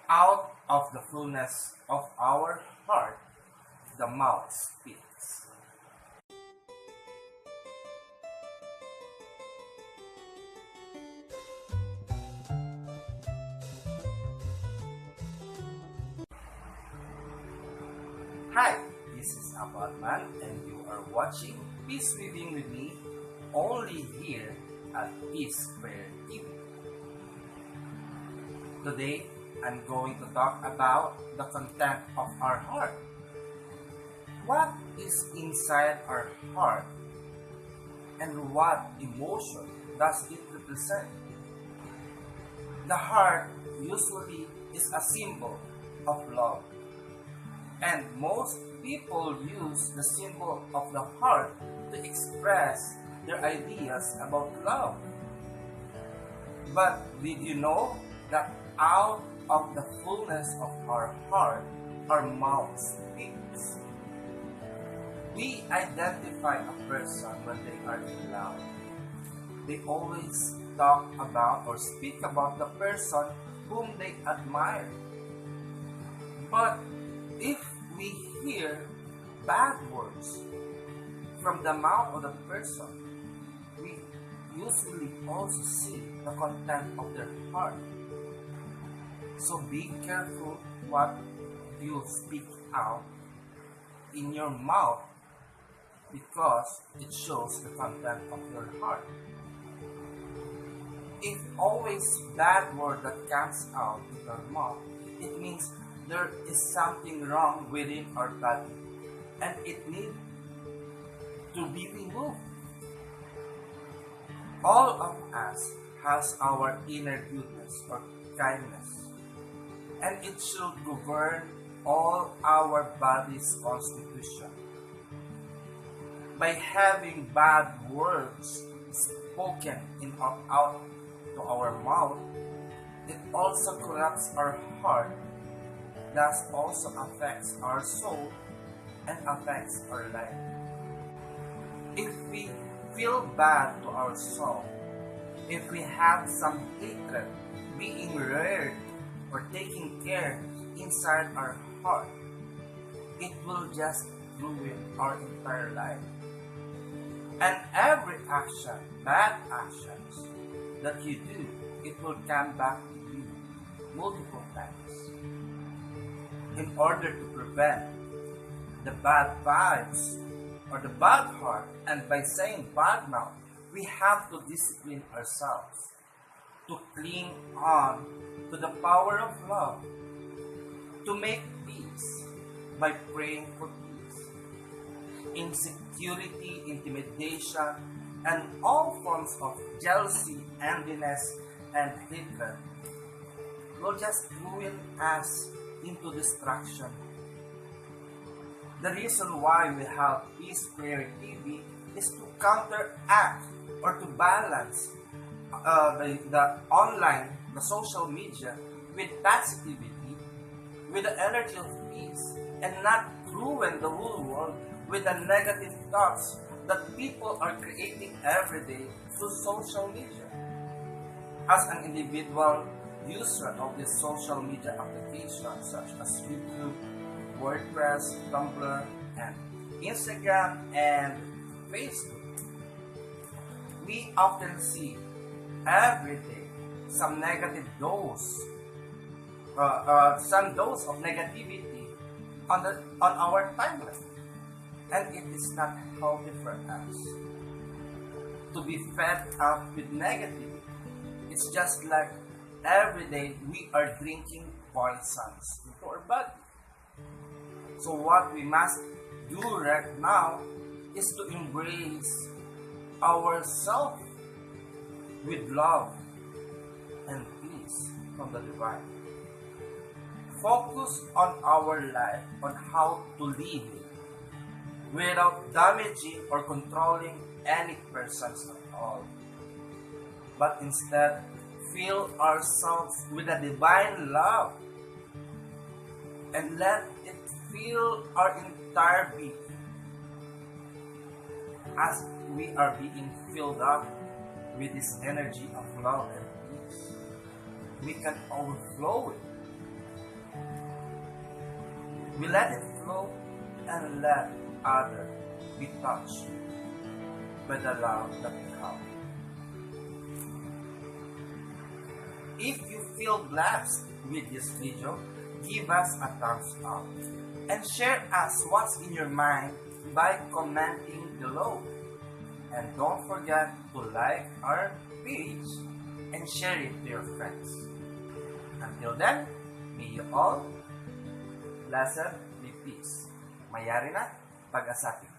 Out of the fullness of our heart, the mouth speaks. Hi, this is Abadman and you are watching Peace Reading with me only here at Peace Prayer TV. Today, I'm going to talk about the content of our heart. What is inside our heart and what emotion does it represent? The heart usually is a symbol of love, and most people use the symbol of the heart to express their ideas about love. But did you know that out of the fullness of our heart, our mouth speaks? We identify a person when they are in love. They always talk about or speak about the person whom they admire. But if we hear bad words from the mouth of the person, we usually also see the content of their heart. So be careful what you speak out in your mouth because it shows the content of your heart. If always bad word that comes out in your mouth, it means there is something wrong within our body and it needs to be removed. All of us has our inner goodness or kindness, and it should govern all our body's constitution. By having bad words spoken in or out to our mouth, it also corrupts our heart, thus also affects our soul and affects our life. If we feel bad to our soul, if we have some hatred being reared or taking care inside our heart, it will just ruin our entire life. And every action, bad actions that you do, it will come back to you multiple times. In order to prevent the bad vibes or the bad heart, and by saying bad mouth, we have to discipline ourselves to cling on to the power of love, to make peace by praying for peace. Insecurity, intimidation, and all forms of jealousy, enviness, and hatred will just ruin us into destruction. The reason why we have Peace Prayer TV is to counteract or to balance the online, the social media with positivity, with the energy of peace, and not ruin the whole world with the negative thoughts that people are creating every day through social media. As an individual user of these social media applications such as YouTube, WordPress, Tumblr, and Instagram and Facebook, we often see every day some negative dose, some dose of negativity on our timeline, and it is not healthy for us to be fed up with negativity. It's just like every day we are drinking poisons into our body. So what we must do right now is to embrace ourselves with love and peace from the divine. Focus on our life, on how to live it without damaging or controlling any persons at all. But instead, fill ourselves with a divine love and let it fill our entire being. As we are being filled up with this energy of love and peace, we can overflow it We let it flow and let others be touched by the love that we have. If you feel blessed with this video, give us a thumbs up and share us what's in your mind by commenting below. And don't forget to like our page and share it to your friends. Until then, may you all blessed be peace. Mayari na, pag-asati.